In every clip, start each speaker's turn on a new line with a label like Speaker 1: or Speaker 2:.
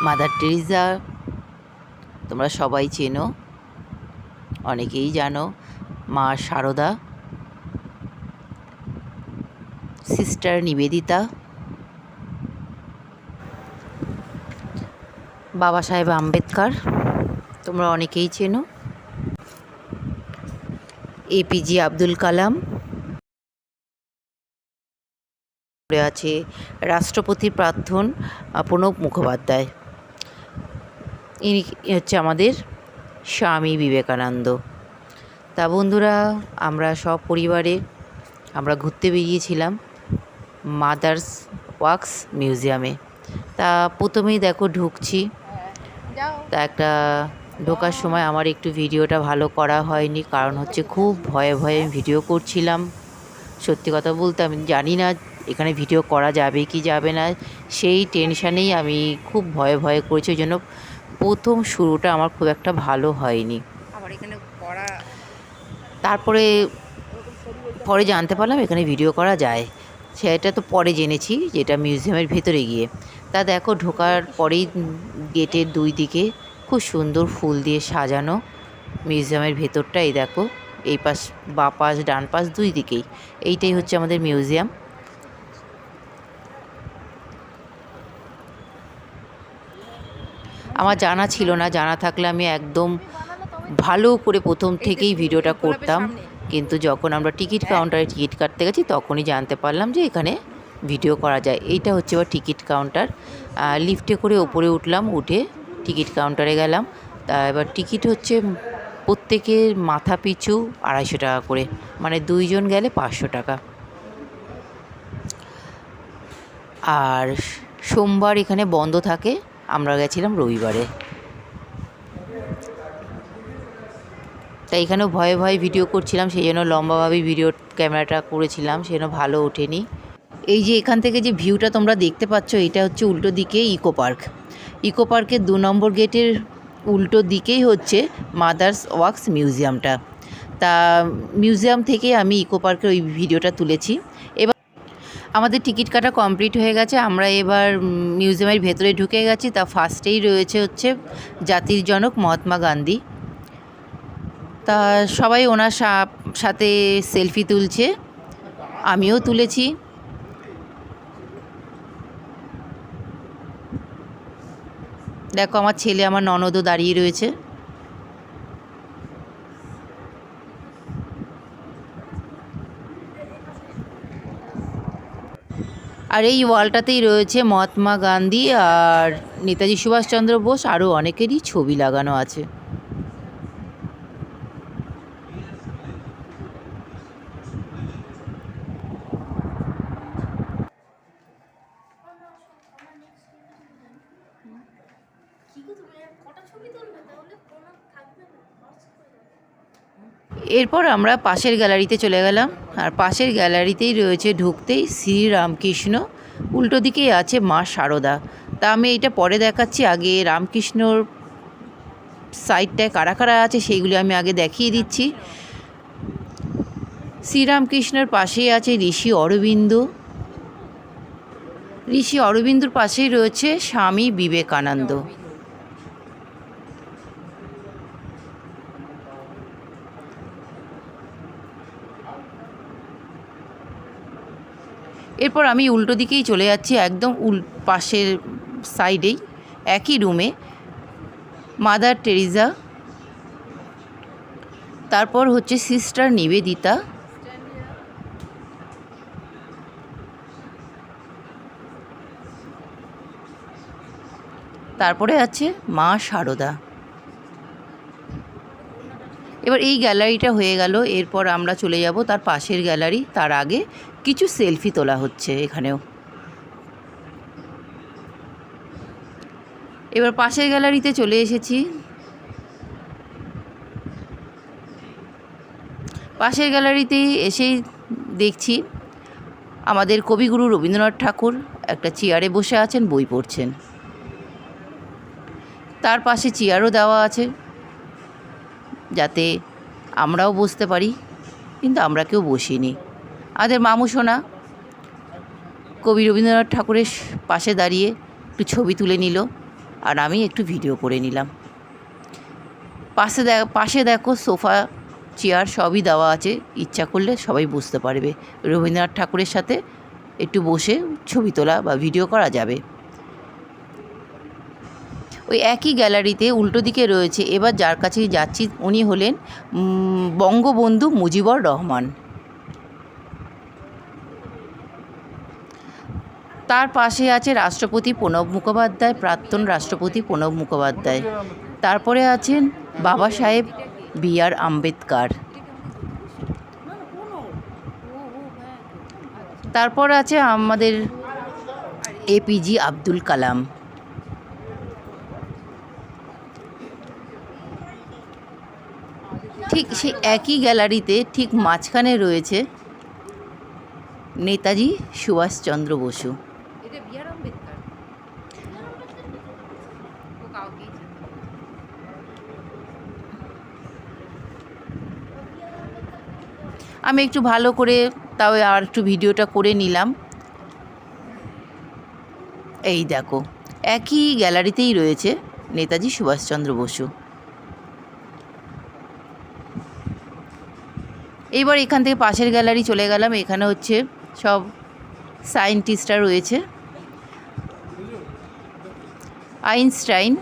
Speaker 1: Mother Teresa তোমরা সবাই চেনো, অনেকেই জানো। মা সারদা, সিস্টার নিবেদিতা, বাবা সাহেব আম্বেদকর তোমরা অনেকেই চেনো, এপিজে আব্দুল কালাম, আছে রাষ্ট্রপতি প্রাক্তন প্রণব মুখোপাধ্যায়। ইনি হচ্ছে আমাদের স্বামী বিবেকানন্দ। তা বন্ধুরা, আমরা সব পরিবারে আমরা ঘুরতে বেরিয়েছিলাম মাদার্স ওয়ার্কস মিউজিয়ামে। তা প্রথমেই দেখো ঢুকছি, তা একটা ঢোকার সময় আমার একটু ভিডিওটা ভালো করা হয়নি, কারণ হচ্ছে খুব ভয়ে ভয়ে ভিডিও করছিলাম। সত্যি কথা বলতে আমি জানি না এখানে ভিডিও করা যাবে কি যাবে না, সেই টেনশানেই আমি খুব ভয়ে ভয়ে করেছি। ওই জন্য প্রথম শুরুটা আমার খুব একটা ভালো হয়নি। তারপরে পরে জানতে পারলাম এখানে ভিডিও করা যায়, সেটা তো পরে জেনেছি, যেটা মিউজিয়ামের ভেতরে গিয়ে। তা দেখো ঢোকার পরেই গেটের দুই দিকে খুব সুন্দর ফুল দিয়ে সাজানো মিউজিয়ামের ভেতরটা। এই দেখো, এই পাশ বাঁ পাশ ডান পাশ দুই দিকেই এইটাই হচ্ছে আমাদের মিউজিয়াম। আমার জানা ছিল না, জানা থাকলে আমি একদম ভালো করে প্রথম থেকেই ভিডিওটা করতাম, কিন্তু যখন আমরা টিকিট কাউন্টারে টিকিট কাটতে গেছি তখনই জানতে পারলাম যে এখানে ভিডিও করা যায়। এইটা হচ্ছে এবার টিকিট কাউন্টার। লিফটে করে ওপরে উঠলাম, উঠে টিকিট কাউন্টারে গেলাম। তা এবার টিকিট হচ্ছে প্রত্যেকের মাথা পিছু 250 টাকা করে, মানে 2 জন গেলে 500 টাকা। আর সোমবার এখানে বন্ধ থাকে, আমরা গেছিলাম রবিবারে। তাই এখানেও ভয়ে ভয়ে ভিডিও করছিলাম, সেই জন্য লম্বাভাবে ভিডিও ক্যামেরাটা করেছিলাম, সেই জন্য ভালো ওঠেনি। এই যে এখান থেকে যে ভিউটা তোমরা দেখতে পাচ্ছ, এটা হচ্ছে উল্টো দিকে ইকো পার্ক। ইকো পার্কের 2 নম্বর গেটের উল্টো দিকেই হচ্ছে মাদার্স ওয়ার্কস মিউজিয়ামটা। তা মিউজিয়াম থেকে আমি ইকো পার্কের ওই ভিডিওটা তুলেছি। এবার আমাদের টিকিট কাটা কমপ্লিট হয়ে গেছে, আমরা এবার মিউজিয়ামের ভেতরে ঢুকে গেছি। তা ফার্স্টেই রয়েছে হচ্ছে জাতির জনক মহাত্মা গান্ধী। তা সবাই ওনার সাথে সেলফি তুলছে, আমিও তুলেছি। দেখো আমার ছেলে, আমার ননদও দাঁড়িয়ে রয়েছে। আর এই ওয়ালটাতেই রয়েছে মহাত্মা গান্ধী আর নেতাজি সুভাষচন্দ্র বোস, আরও অনেকেরই ছবি লাগানো আছে। এরপর আমরা পাশের গ্যালারিতে চলে গেলাম, আর পাশের গ্যালারিতেই রয়েছে ঢুকতেই শ্রীরামকৃষ্ণ, উল্টো দিকেই আছে মা সারদা। তা আমি এটা পরে দেখাচ্ছি, আগে রামকৃষ্ণর সাইডটায় কারা কারা আছে সেইগুলি আমি আগে দেখিয়ে দিচ্ছি। শ্রীরামকৃষ্ণের পাশেই আছে ঋষি অরবিন্দ, ঋষি অরবিন্দর পাশেই রয়েছে স্বামী বিবেকানন্দ। এরপর আমি উল্টো দিকেই চলে যাচ্ছি, একদম পাশের সাইডেই একই রুমে মাদার টেরিজা, তারপর হচ্ছে সিস্টার নিবেদিতা, তারপরে আছে মা সারদা। এবার এই গ্যালারিটা হয়ে গেল, এরপর আমরা চলে যাব তার পাশের গ্যালারি। তার আগে কিছু সেলফি তোলা হচ্ছে এখানেও। এবার পাশের গ্যালারিতে চলে এসেছি। পাশের গ্যালারিতে এসেই দেখছি আমাদের কবিগুরু রবীন্দ্রনাথ ঠাকুর একটা চেয়ারে বসে আছেন, বই পড়ছেন। তার পাশে চেয়ারও দেওয়া আছে যাতে আমরাও বসতে পারি, কিন্তু আমরা কেউ বসিনি। আমাদের মামুসোনা কবি রবীন্দ্রনাথ ঠাকুরের পাশে দাঁড়িয়ে একটু ছবি তুলে নিল। আর আমি একটু ভিডিও করে নিলাম। পাশে দেখো সোফা চেয়ার সবই দেওয়া আছে, ইচ্ছা করলে সবাই বসতে পারবে। রবীন্দ্রনাথ ঠাকুরের সাথে একটু বসে ছবি তোলা বা ভিডিও করা যাবে। ওই একই গ্যালারিতে উল্টো দিকে রয়েছে, এবার যার কাছে যাচ্ছি উনি হলেন বঙ্গবন্ধু মুজিবুর রহমান। তার পাশে আছে রাষ্ট্রপতি প্রণব মুখোপাধ্যায়, প্রাক্তন রাষ্ট্রপতি প্রণব মুখোপাধ্যায়। তারপরে আছেন বাবা সাহেব বি.আর. আম্বেদকর। তারপর আছে আমাদের এপিজে আব্দুল কালাম। ঠিক সেই একই গ্যালারিতে ঠিক মাঝখানে রয়েছে নেতাজি সুভাষচন্দ্র বসু। আমি একটু ভালো করে তাও আর একটু ভিডিওটা করে নিলাম। এই দেখো একই গ্যালারিতেই রয়েছে নেতাজি সুভাষচন্দ্র বসু। এইবার এখান থেকে পাশের গ্যালারি চলে গেলাম, এখানে হচ্ছে সব সায়েন্টিস্টরা রয়েছে। আইনস্টাইন,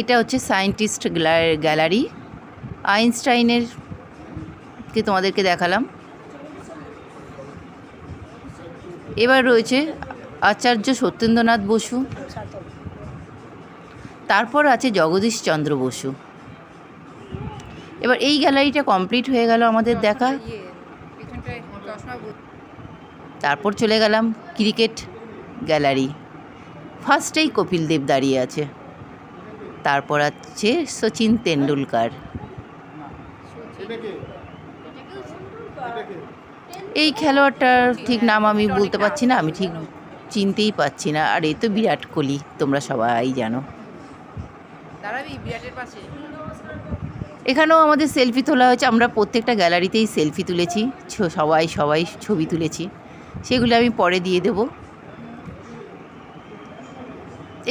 Speaker 1: এটা হচ্ছে সায়েন্টিস্ট গ্যালারি। আইনস্টাইনের কে তোমাদেরকে দেখালাম। এবার রয়েছে আচার্য সত্যেন্দ্রনাথ বসু, তারপর আছে জগদীশচন্দ্র বসু। এবার এই গ্যালারিটা কমপ্লিট হয়ে গেল আমাদের দেখা। তারপর চলে গেলাম ক্রিকেট গ্যালারি। ফার্স্টেই কপিল দেব দাঁড়িয়ে আছে, তারপর আছে সচিন তেন্ডুলকর। এই খেলোয়াড়টার ঠিক নাম আমি বলতে পারছি না, আমি ঠিক চিনতেই পাচ্ছি না। আর এই তো বিরাট কোহলি, তোমরা সবাই জানো। এখানেও আমাদের সেলফি তোলা হয়েছে, আমরা প্রত্যেকটা গ্যালারিতেই সেলফি তুলেছি, সবাই ছবি তুলেছি, সেগুলো আমি পরে দিয়ে দেব।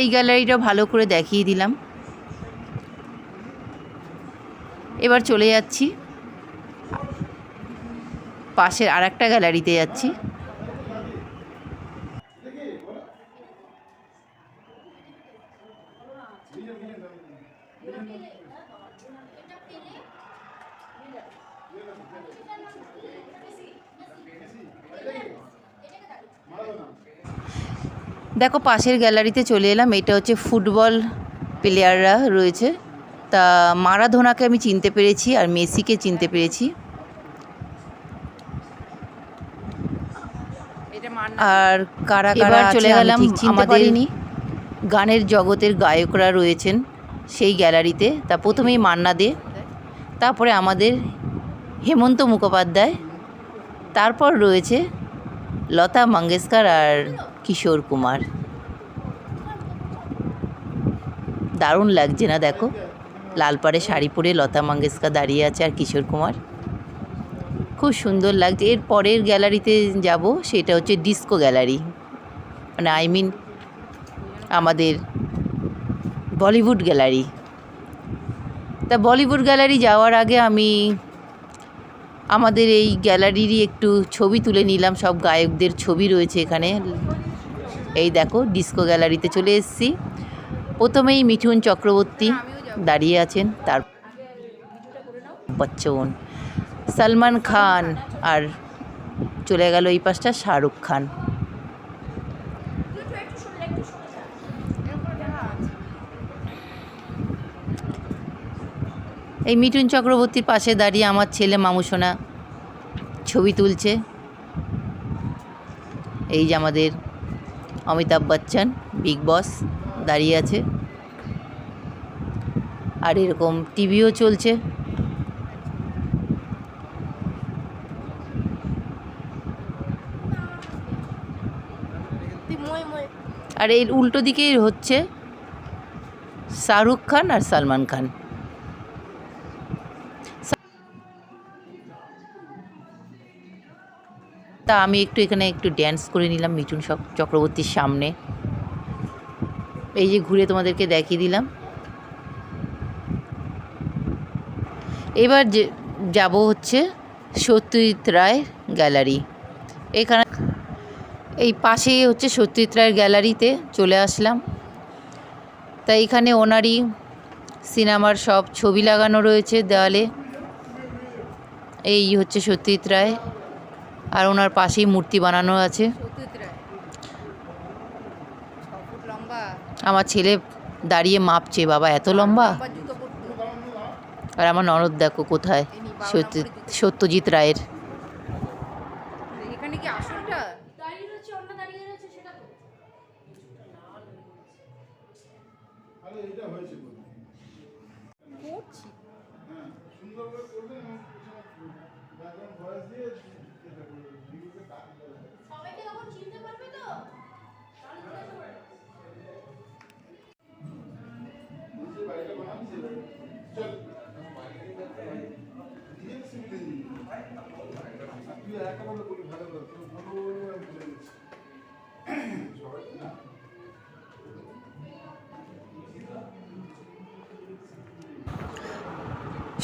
Speaker 1: এই গ্যালারিটা ভালো করে দেখিয়ে দিলাম। এবার চলে যাচ্ছি পাশের আর একটা গ্যালারিতে যাচ্ছি। দেখো পাশের গ্যালারিতে চলে এলাম, এটা হচ্ছে ফুটবল প্লেয়াররা রয়েছে। তা মারাদোনাকে আমি চিনতে পেরেছি আর মেসিকে চিনতে পেরেছি। আর কারা কারা চলে গেলাম আমাদের গানের জগতের গায়করা রয়েছেন সেই গ্যালারিতে। তা প্রথমেই মান্না দে, তারপরে আমাদের হেমন্ত মুখোপাধ্যায়, তারপর রয়েছে লতা মঙ্গেশকর আর কিশোর কুমার। দারুণ লাগছে না? দেখো লাল পাড়ে শাড়ি পরে লতা মঙ্গেশকর দাঁড়িয়ে আছে আর কিশোর কুমার, খুব সুন্দর লাগছে। এর পরের গ্যালারিতে যাব, সেটা হচ্ছে ডিস্কো গ্যালারি, মানে আমাদের বলিউড গ্যালারি। তা বলিউড গ্যালারি যাওয়ার আগে আমি আমাদের এই গ্যালারিরই একটু ছবি তুলে নিলাম, সব গায়কদের ছবি রয়েছে এখানে। এই দেখো ডিস্কো গ্যালারিতে চলে এসেছি। প্রথমেই মিঠুন চক্রবর্তী দাঁড়িয়ে আছেন, তার বচ্চন, সলমান খান, আর চলে গেল এই পাশটা শাহরুখ খান। এই মিঠুন চক্রবর্তীর পাশে দাঁড়িয়ে আমার ছেলে মামুসোনা ছবি তুলছে। এই যে আমাদের অমিতাভ বচ্চন বিগ বস দাঁড়িয়ে আছে, আর এরকম টিভিও চলছে। আর এর উল্টো দিকেই হচ্ছে শাহরুখ খান আর সলমান খান। তা আমি এখানে একটু ড্যান্স করে নিলাম মিঠুন চক্রবর্তীর সামনে। এই যে ঘুরে তোমাদেরকে দেখিয়ে দিলাম। এবার যাব হচ্ছে সত্যজিৎ রায় গ্যালারি। এখানে এই পাশেই হচ্ছে সত্যজিৎ রায়ের গ্যালারিতে চলে আসলাম। তাই এখানে ওনারই সিনেমার সব ছবি লাগানো রয়েছে দেওয়ালে। এই হচ্ছে সত্যজিৎ রায়, আর ওনার পাশেই মূর্তি বানানো আছে। আমার ছেলে দাঁড়িয়ে মাপছে, বাবা এত লম্বা। আর আমার ননদ দেখো কোথায়, সত্যজিৎ রায়ের।
Speaker 2: এখানে কি আসলটা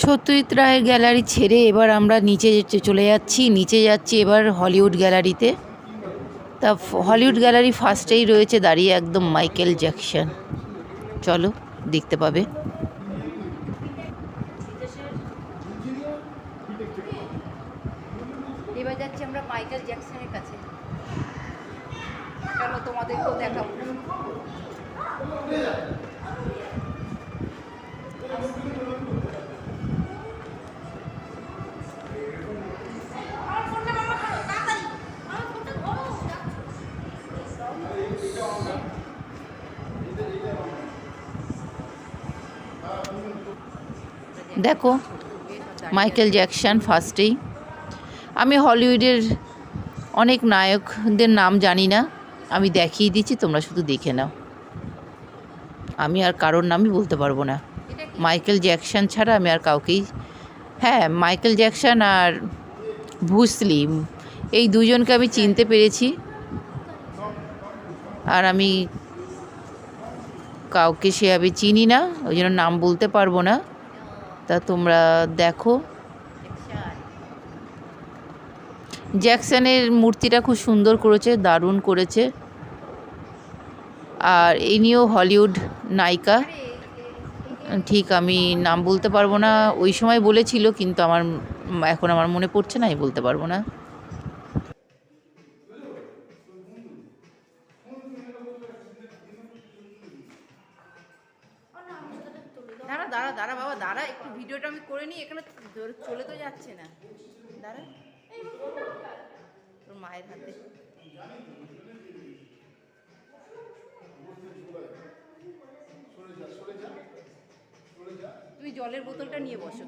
Speaker 1: সত্যজিৎ রায়ের গ্যালারি ছেড়ে এবার আমরা নিচে চলে যাচ্ছি এবার হলিউড গ্যালারিতে। তা হলিউড গ্যালারি ফার্স্টেই রয়েছে দাঁড়িয়ে একদম মাইকেল জ্যাকসন। চলো দেখতে পাবে।
Speaker 2: এবার যাচ্ছি আমরা মাইকেল জ্যাকসনের কাছে। চলো তোমাদেরকেও দেখাবো।
Speaker 1: দেখো মাইকেল জ্যাকসন ফার্স্টেই। আমি হলিউডের অনেক নায়কদের নাম জানি না, আমি দেখিয়ে দিচ্ছি, তোমরা শুধু দেখে নাও। আমি আর কারোর নামই বলতে পারবো না, মাইকেল জ্যাকসন ছাড়া আমি আর কাউকেই। হ্যাঁ, মাইকেল জ্যাকসন আর ব্রুসলি, এই দুজনকে আমি চিনতে পেরেছি, আর আমি কাউকে সেভাবে চিনি না, ওই জন্য নাম বলতে পারবো না। তা তোমরা দেখো। জ্যাকসনের মূর্তিটা খুব সুন্দর করেছে, দারুণ করেছে। আর ইনিও হলিউড নায়িকা, ঠিক আমি নাম বলতে পারবো না, ওই সময় বলেছিল কিন্তু এখন আমার মনে পড়ছে না, আমি বলতে পারবো না।
Speaker 2: দাঁড়া দাঁড়া দাঁড়া বাবা দাঁড়া, একটু ভিডিওটা আমি করে নিই। এখানে চলে তো যাচ্ছে না, দাঁড়া। তোর মায়ের হাতে তুমি জলের বোতলটা নিয়ে বসো।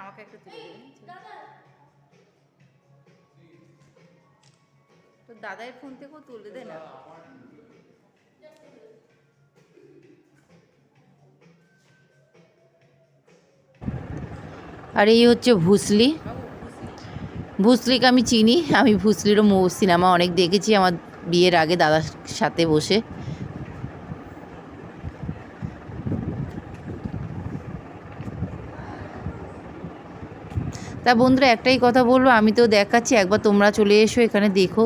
Speaker 2: আমাকে একটা তুলে দেবে তোর দাদার ফোন থেকেও তুলে দে না।
Speaker 1: আর এই হচ্ছে ভুসলি। ভুসলিকে আমি চিনি, আমি ভুসলিরও সিনেমা অনেক দেখেছি আমার বিয়ের আগে দাদার সাথে বসে। তা বন্ধুরা একটাই কথা বলবো, আমি তো দেখাচ্ছি, একবার তোমরা চলে এসো এখানে দেখো,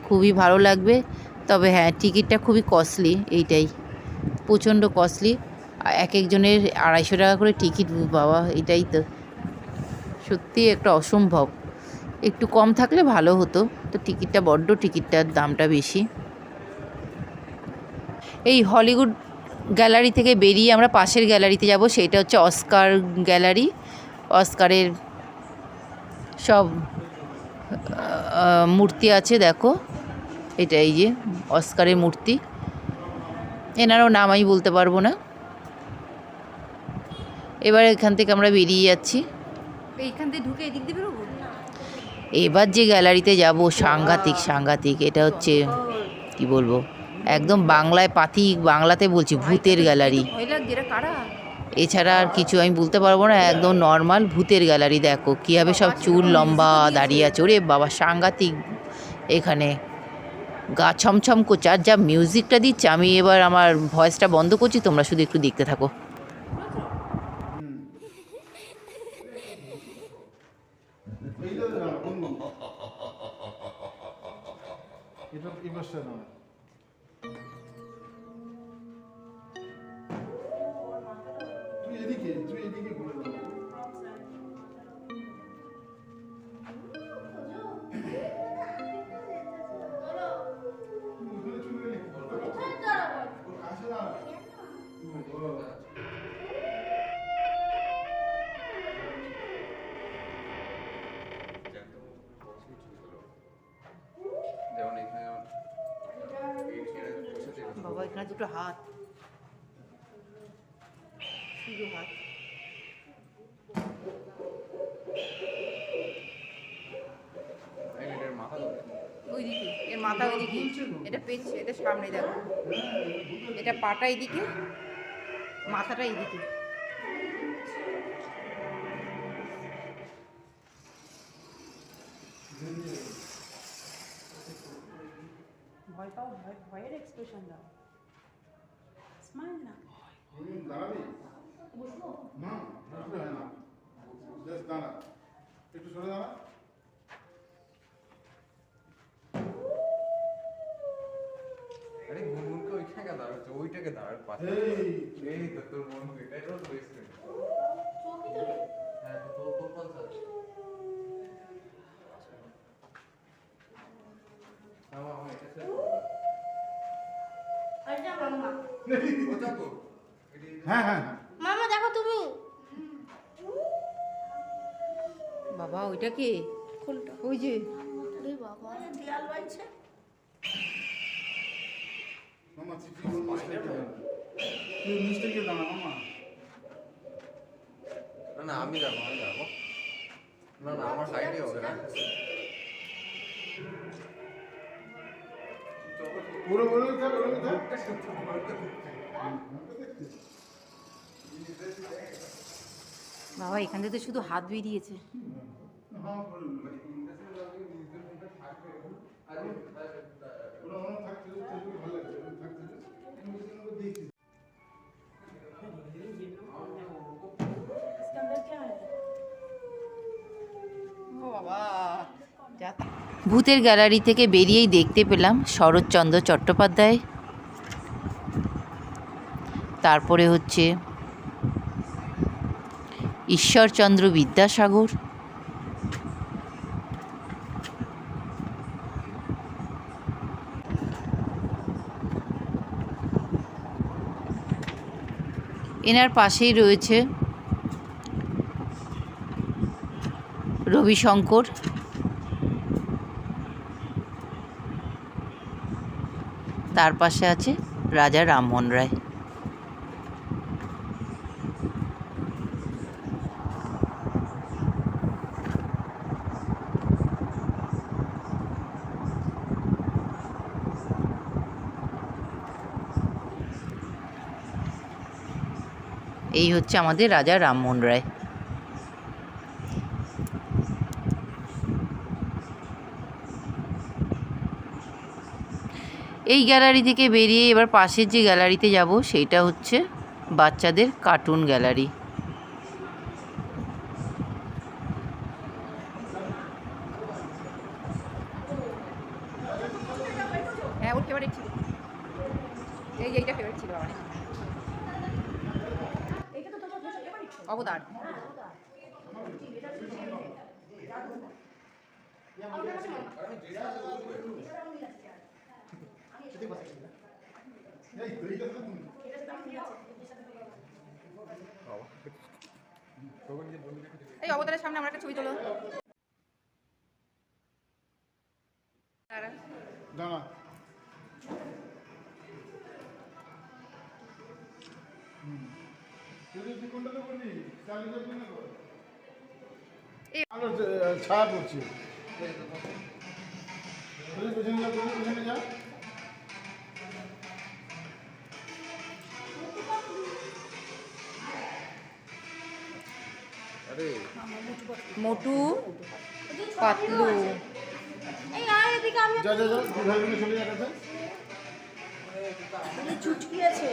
Speaker 1: খুবই ভালো লাগবে। তবে হ্যাঁ, টিকিটটা খুবই কস্টলি, এইটাই প্রচণ্ড কস্টলি। এক একজনের 250 টাকা করে টিকিট, বাবা এটাই তো সত্যি একটা অসম্ভব। একটু কম থাকলে ভালো হতো, তো টিকিটটা বড্ড, টিকিটটার দামটা বেশি। এই হলিউড গ্যালারি থেকে বেরিয়ে আমরা পাশের গ্যালারিতে যাব, সেটা হচ্ছে অস্কার গ্যালারি। অস্কারের সব মূর্তি আছে দেখো, এটা এই যে অস্কারের মূর্তি, এনারও নাম আমি বলতে পারবো না। এবার এখান থেকে আমরা বেরিয়ে যাচ্ছি।
Speaker 2: এইখান থেকে ঢুকে এদিক দিয়ে বেরোবো।
Speaker 1: এবার যে গ্যালারিতে যাব, সাংঘাতিক সাংঘাতিক, এটা হচ্ছে কি বলবো, একদম বাংলায় বাংলাতে বলছি, ভূতের গ্যালারি। এছাড়া আর কিছু আমি বলতে পারবো না, একদম নর্মাল ভূতের গ্যালারি। দেখো কীভাবে সব চুল লম্বা দাঁড়িয়ে আছে, ওরে বাবা সাংঘাতিক। এখানে গা ছমছম করছে, আর যা মিউজিকটা দিচ্ছে, আমি এবার আমার ভয়েসটা বন্ধ করছি, তোমরা শুধু একটু দেখতে থাকো।
Speaker 3: এটা এই পাশটা না, তুই এদিকে ঘুরে দাও।
Speaker 2: বাবা এখানে দুটো হাত, শুধু হাত। ওইদিকে এর মাথা ওইদিকে, এটা পেছছে, এটা সামনে দেখো, এটা পাটা এইদিকে, মাথাটা এইদিকে।
Speaker 4: ভয় পাও, ভয়ের এক্সপ্রেশন দাও, স্মাইল না।
Speaker 3: দাঁড়াবি না, বসলে হয় না, জাস্ট দাঁড়া, একটু সরে দাঁড়া।
Speaker 5: আরে গুনগুনকে ওইখানে দাঁড়াচ্ছে, ওইটাকে দাঁড়ার পাশে। এই তো তোর মন এটাই তো বেস্ট ফ্রেন্ড। হ্যাঁ তো তোর কোন আছে? আমার এটা ছেড়ে
Speaker 6: আচ্ছা মাম্মা,
Speaker 5: ওটা তো
Speaker 3: হ্যাঁ হ্যাঁ
Speaker 6: মামা দেখো তুমি
Speaker 2: বাবা ওইটা কে?
Speaker 6: কোনটা?
Speaker 2: ওই যে
Speaker 6: ওরে বাবা দেয়াল বাইছে।
Speaker 3: মামা চিঠি কোন মিস্টেকে দাঁড়া, তুই মিস্টেকে দাঁড়া মামা।
Speaker 5: না না আমি যাবো না না আমার সাইডে হবে না।
Speaker 3: পুরো বলে থাক, বলে থাক।
Speaker 2: বাবা এখান থেকে তো শুধু হাত বেরিয়েছে।
Speaker 3: হ্যাঁ বল, ওরা ওরা থাকতে ভালো লাগছে, থাকতে দেখি।
Speaker 4: इसके अंदर क्या है?
Speaker 2: ও বাবা যা।
Speaker 1: ভূতের গ্যালারি থেকে বেরিয়েই দেখতে পেলাম শরৎচন্দ্র চট্টোপাধ্যায়, তারপরে হচ্ছে ঈশ্বরচন্দ্র বিদ্যাসাগর, এনার পাশেই রয়েছে রবিশঙ্কর, তার পাশে আছে রাজা রামমোহন রায়। এই হচ্ছে আমাদের রাজা রামমোহন রায়। এই গ্যালারি থেকে বেরিয়ে এবার পাশের যে গ্যালারিতে যাব সেইটা হচ্ছে বাচ্চাদের কার্টুন গ্যালারি।
Speaker 2: হ্যাঁ ওর ফেভারিট ছিল, এইটা ফেভারিট ছিল আমার। অবতার এই অবতারের সামনে আমার একটা ছবি তোলো।
Speaker 3: দাঁড়া, তুই কোনটাতে করবি? চালু করবি না তো? আলো ছায়া পড়ছে, তুই পেছনে যা, তুই পেছনে যা।
Speaker 5: আরে
Speaker 2: মোটু পাতলু।
Speaker 6: এই আর এদিকে আমি
Speaker 3: যা যা যা দুধার দিকে চলে যাবে
Speaker 6: চুটকি আছে।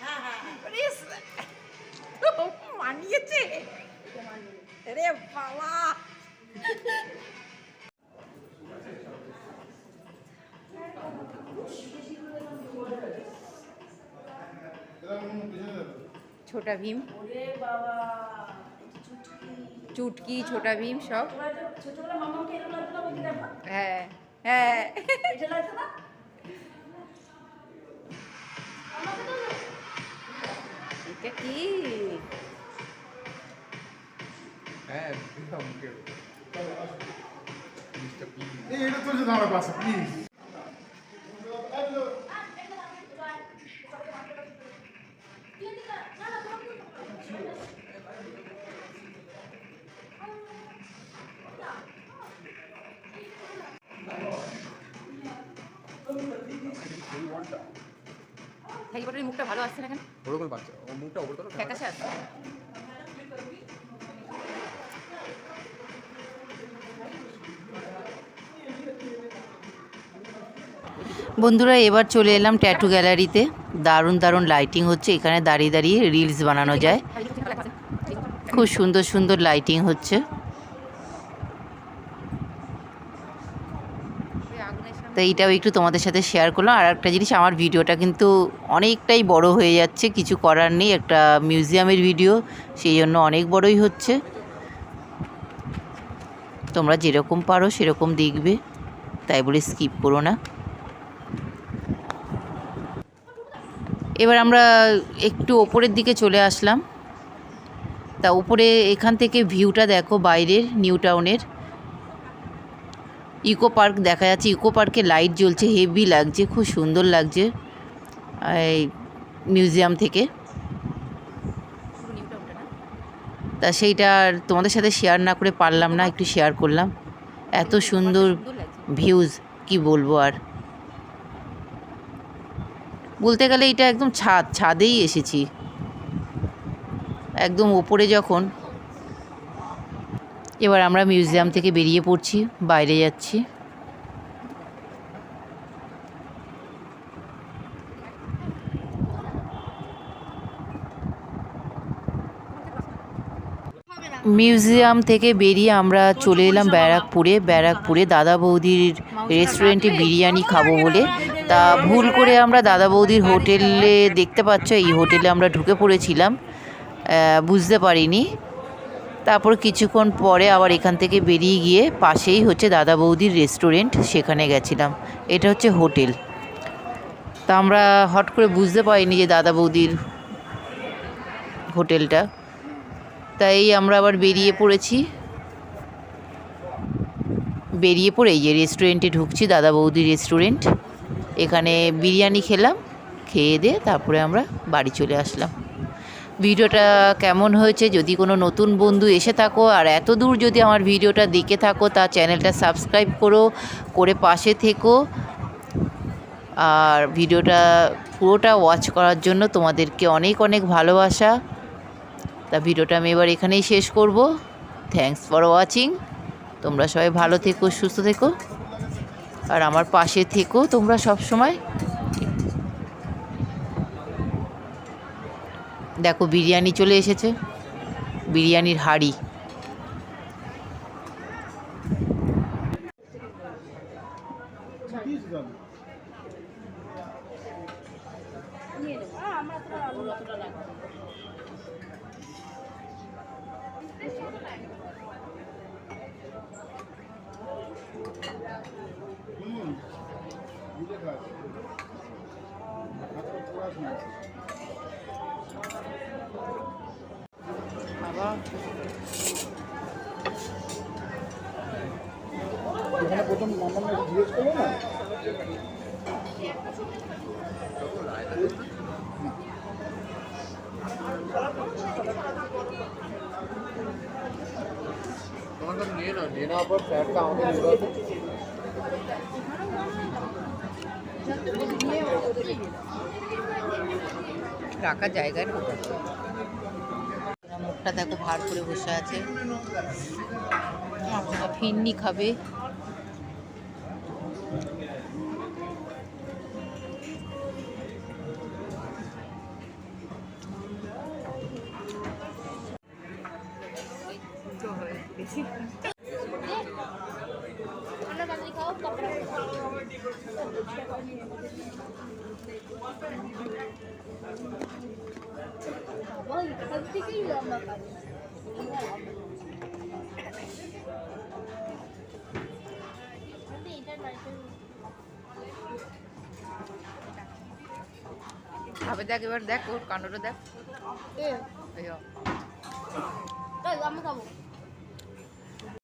Speaker 3: হ্যাঁ হ্যাঁ
Speaker 2: মানিয়েছে রে বাবা। ছোটা ভীম, চুটকি, ছোটা ভীম সব।
Speaker 6: ছোটবেলা মামাকে এরকম লাগতো না বলতে দেখো।
Speaker 2: হ্যাঁ হ্যাঁ।
Speaker 6: এটা লাগতো না?
Speaker 2: এটা কি?
Speaker 5: হ্যাঁ মুখে মিস্টার পি
Speaker 3: এই এটা তো যে দাঁড়া পাশে প্লিজ
Speaker 2: হ্যারি পটারের মুখটা ভালো আসছে না কেন?
Speaker 5: ওরকম বাচ্চা ও মুখটা ওপর তোলো
Speaker 2: ফ্যাকাশে আসছে।
Speaker 1: বন্ধুরা এবার চলে এলাম ট্যাটু গ্যালারিতে। দারুণ দারুণ লাইটিং হচ্ছে, এখানে দাঁড়িয়ে দাঁড়িয়ে রিলস বানানো যায়। খুব সুন্দর সুন্দর লাইটিং হচ্ছে। তো এইটাও একটু তোমাদের সাথে শেয়ার করলাম। আর একটা জিনিস, আমার ভিডিওটা কিন্তু অনেকটাই বড় হয়ে যাচ্ছে, কিছু করার নেই, একটা মিউজিয়ামের ভিডিও, সেই জন্য অনেক বড়ই হচ্ছে। তোমরা যেরকম পারো সেরকম দেখবে, তাই বলে স্কিপ করো না। এবার আমরা একটু ওপরের দিকে চলে আসলাম। তা উপরে এখান থেকে ভিউটা দেখো বাইরের নিউ টাউনের। ইকো পার্ক দেখা যাচ্ছে, ইকো পার্কে লাইট জ্বলছে, হেভি লাগছে, খুব সুন্দর লাগছে এই মিউজিয়াম থেকে। তা সেইটা আর তোমাদের সাথে শেয়ার না করে পারলাম না, একটু শেয়ার করলাম। এত সুন্দর ভিউজ, কি বলবো আর। বলতে গেলে এটা একদম ছাদেই এসেছি, একদম ওপরে যখন। এবার আমরা মিউজিয়াম থেকে বেরিয়ে পড়ছি, বাইরে যাচ্ছি। মিউজিয়াম থেকে বেরিয়ে আমরা চলে এলাম ব্যারাকপুরে দাদা বৌদির রেস্টুরেন্টে বিরিয়ানি খাবো বলে। তা ভুল করে আমরা দাদা বৌদির হোটেলে, দেখতে পাচ্ছ এই হোটেলে আমরা ঢুকে পড়েছিলাম, বুঝতে পারিনি। তারপর কিছুক্ষণ পরে আবার এখান থেকে বেরিয়ে গিয়ে পাশেই হচ্ছে দাদা বৌদির রেস্টুরেন্ট, সেখানে গেছিলাম। এটা হচ্ছে হোটেল। তা আমরা হট করে বুঝতে পারিনি যে দাদা বৌদির হোটেলটা। তাই আমরা আবার বেরিয়ে পড়ে এই যে রেস্টুরেন্টে ঢুকছি, দাদা বৌদির রেস্টুরেন্ট। এখানে বিরিয়ানি খেলাম, খেয়ে দিয়ে তারপরে আমরা বাড়ি চলে আসলাম। ভিডিওটা কেমন হয়েছে, যদি কোনো নতুন বন্ধু এসে থাকো আর এত দূর যদি আমার ভিডিওটা দেখে থাকো, তা চ্যানেলটা সাবস্ক্রাইব করে পাশে থেকো। আর ভিডিওটা পুরোটা ওয়াচ করার জন্য তোমাদেরকে অনেক অনেক ভালোবাসা। তা ভিডিওটা আমি এবার এখানেই শেষ করব। Thanks for watching. তোমরা সবাই ভালো থেকো, সুস্থ থেকো, আর আমার পাশে থেকো তোমরা সব সময়। দেখো বিরিয়ানি চলে এসেছে, বিরিয়ানির হাঁড়ি।
Speaker 6: আমরা তো আলু অতটা লাগবে।
Speaker 3: এখানে প্রথম মামা জিজ্ঞেস করলো না
Speaker 5: সব নিয়ে নাও, নিয়ে নেওয়ার পর ফ্ল্যাটটা আমাদের নিয়ে যাবে।
Speaker 2: রাখার জায়গায় না। মুখটা দেখো ভার করে বসে আছে, ফিরনি খাবে। খাবে দেখ, এবার দেখ ওর কাণ্ডটা দেখ। এই ও।
Speaker 7: আমি খাবো।